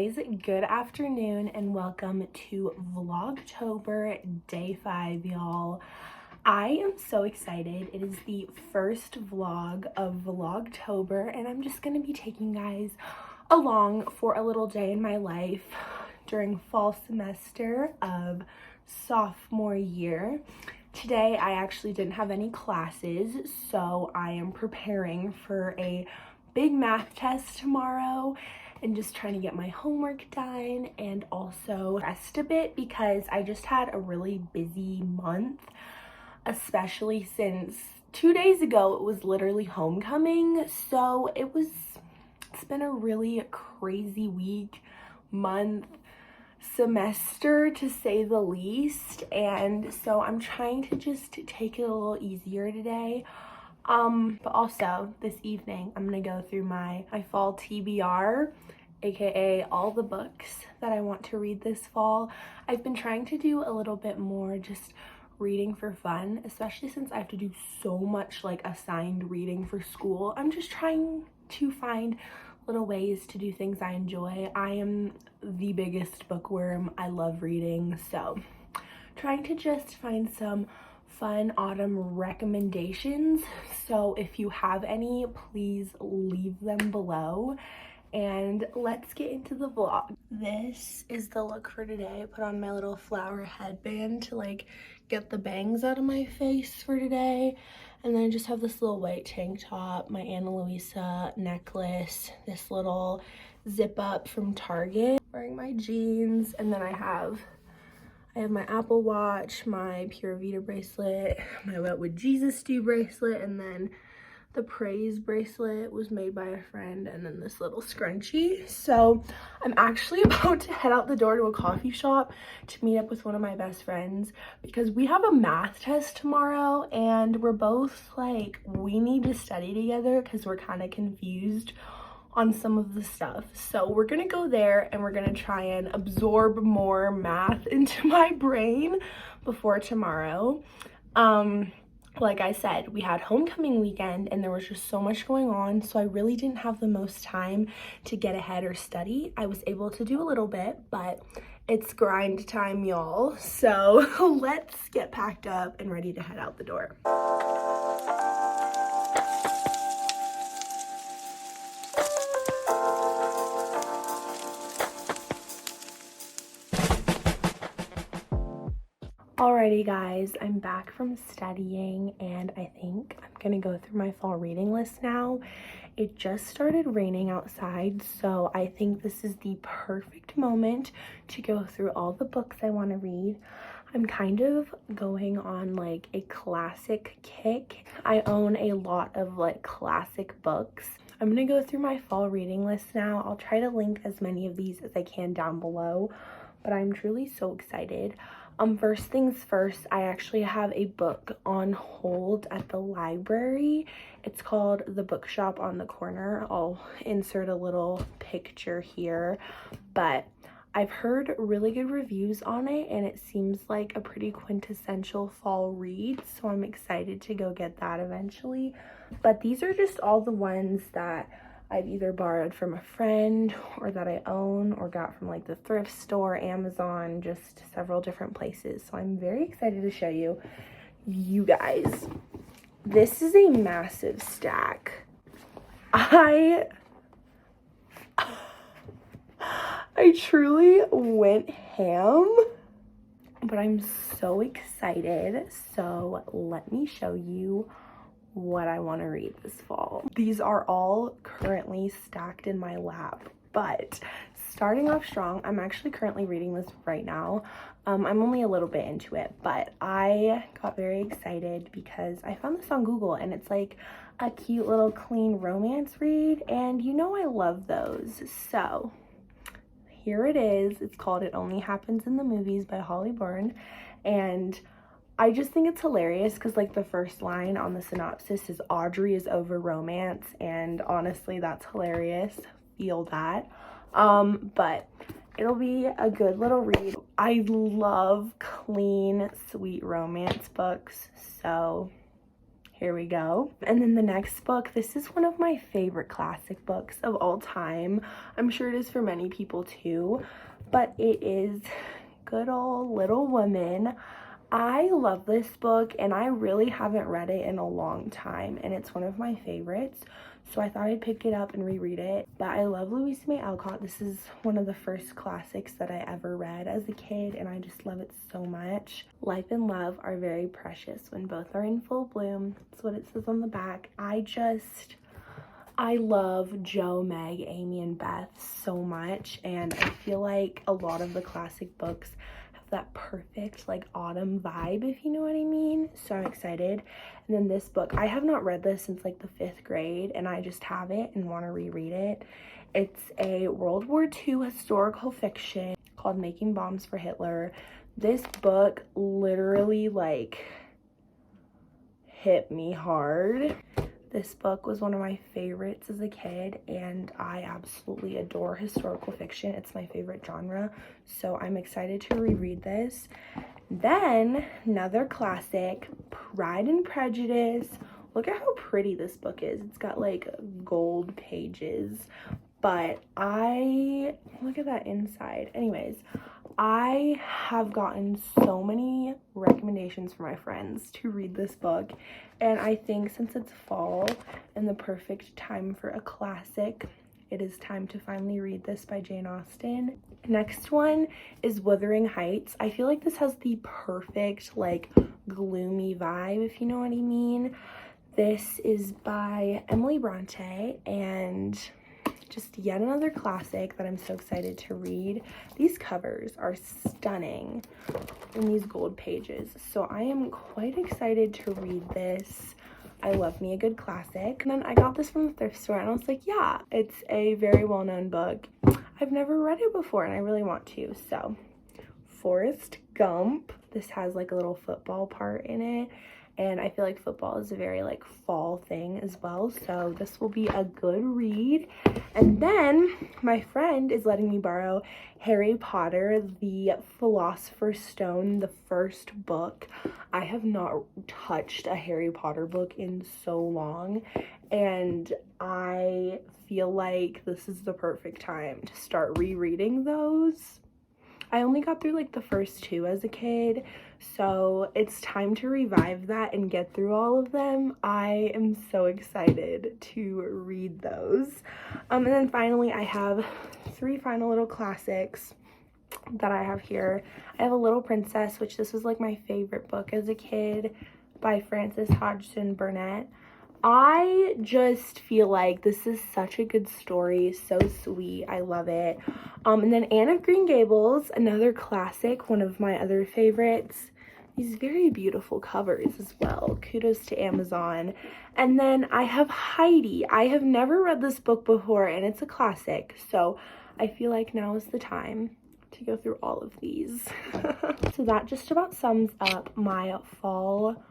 guys, good afternoon and welcome to Vlogtober day 5, y'all. I am so excited. It is the first vlog of Vlogtober and I'm just gonna be taking you guys along for a little day in my life during fall semester of sophomore year. Today I actually didn't have any classes, so I am preparing for a big math test tomorrow and just trying to get my homework done and also rest a bit because I just had a really busy month, especially since 2 days ago it was literally homecoming. So it's been a really crazy week, month, semester to say the least, and so I'm trying to just take it a little easier today. But also this evening I'm gonna go through my fall TBR, aka all the books that I want to read this fall. I've been trying to do a little bit more just reading for fun, especially since I have to do so much like assigned reading for school. I'm just trying to find little ways to do things I enjoy. I am the biggest bookworm. I love reading, so trying to just find some fun autumn recommendations. So if you have any, please leave them below and let's get into the vlog. This is the look for today. I put on my little flower headband to like get the bangs out of my face for today, and then I just have this little white tank top, my Ana Luisa necklace, this little zip up from Target, wearing my jeans, and then I have my Apple Watch, my Pure Vita bracelet, my What Would Jesus Do bracelet, and then the Praise bracelet was made by a friend, and then this little scrunchie. So I'm actually about to head out the door to a coffee shop to meet up with one of my best friends because we have a math test tomorrow and we're both like, we need to study together because we're kind of confused on some of the stuff. So we're gonna go there and we're gonna try and absorb more math into my brain before tomorrow. Like I said, we had homecoming weekend and there was just so much going on, so I really didn't have the most time to get ahead or study. I was able to do a little bit, but it's grind time, y'all. So let's get packed up and ready to head out the door. Alrighty guys, I'm back from studying and I think I'm gonna go through my fall reading list now. It just started raining outside, so I think this is the perfect moment to go through all the books I want to read. I'm kind of going on like a classic kick. I own a lot of like classic books. I'm gonna go through my fall reading list now. I'll try to link as many of these as I can down below, but I'm truly so excited. First things first, I actually have a book on hold at the library. It's called The Bookshop on the Corner. I'll insert a little picture here, but I've heard really good reviews on it and it seems like a pretty quintessential fall read, so I'm excited to go get that eventually. But these are just all the ones that I've either borrowed from a friend or that I own or got from like the thrift store, Amazon, just several different places. So I'm very excited to show you guys. This is a massive stack. I truly went ham, but I'm so excited. So let me show you what I want to read this fall. These are all currently stacked in my lap, but starting off strong, I'm actually currently reading this right now. I'm only a little bit into it, but I got very excited because I found this on Google and it's like a cute little clean romance read, and you know I love those. So here it is. It's called It Only Happens in the Movies by Holly Byrne, and I just think it's hilarious because like the first line on the synopsis is Audrey is over romance, and honestly that's hilarious. Feel that. But it'll be a good little read. I love clean, sweet romance books, so Here we go. And then the next book, this is one of my favorite classic books of all time. I'm sure it is for many people too, but it is good old Little Women. I love this book and I really haven't read it in a long time, and it's one of my favorites, so I thought I'd pick it up and reread it. But I love Louisa May Alcott. This is one of the first classics that I ever read as a kid, and I just love it so much. Life and love are very precious when both are in full bloom. That's what it says on the back. I love Jo, Meg, Amy, and Beth so much, and I feel like a lot of the classic books have that perfect like autumn vibe, if you know what I mean. So I'm excited. And then this book, I have not read this since like the 5th grade, and I just have it and want to reread it. It's a World War II historical fiction called Making Bombs for Hitler. This book literally like hit me hard. This book was one of my favorites as a kid, and I absolutely adore historical fiction. It's my favorite genre, so I'm excited to reread this. Then another classic, Pride and Prejudice. Look at how pretty this book is. It's got like gold pages, but look at that inside. Anyways, I have gotten so many recommendations from my friends to read this book, and I think since it's fall and the perfect time for a classic, it is time to finally read this by Jane Austen. Next one is Wuthering Heights. I feel like this has the perfect like gloomy vibe, if you know what I mean. This is by Emily Bronte, and just yet another classic that I'm so excited to read. These covers are stunning in these gold pages, so I am quite excited to read this. I love me a good classic. And then I got this from the thrift store, and I was like, yeah, it's a very well-known book. I've never read it before, and I really want to. So Forrest Gump. This has like a little football part in it, and I feel like football is a very like fall thing as well, so this will be a good read. And then my friend is letting me borrow Harry Potter, the Philosopher's Stone, the first book. I have not touched a Harry Potter book in so long, and I feel like this is the perfect time to start rereading those. I only got through like the first 2 as a kid, so it's time to revive that and get through all of them. I am so excited to read those. And then finally, I have 3 final little classics that I have here. I have A Little Princess, which this was like my favorite book as a kid, by Frances Hodgson Burnett. I just feel like this is such a good story, so sweet. I love it. And then Anne of Green Gables, another classic, one of my other favorites. These very beautiful covers as well. Kudos to Amazon. And then I have Heidi. I have never read this book before, and it's a classic, so I feel like now is the time to go through all of these. So that just about sums up my fall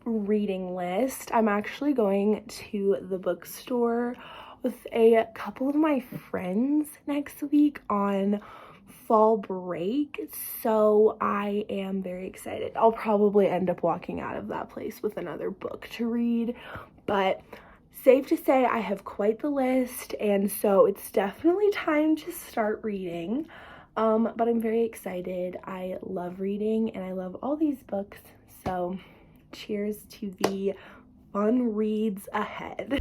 reading list. I'm actually going to the bookstore with a couple of my friends next week on fall break, so I am very excited. I'll probably end up walking out of that place with another book to read, but safe to say I have quite the list, and so it's definitely time to start reading. But I'm very excited. I love reading and I love all these books, so cheers to the fun reads ahead.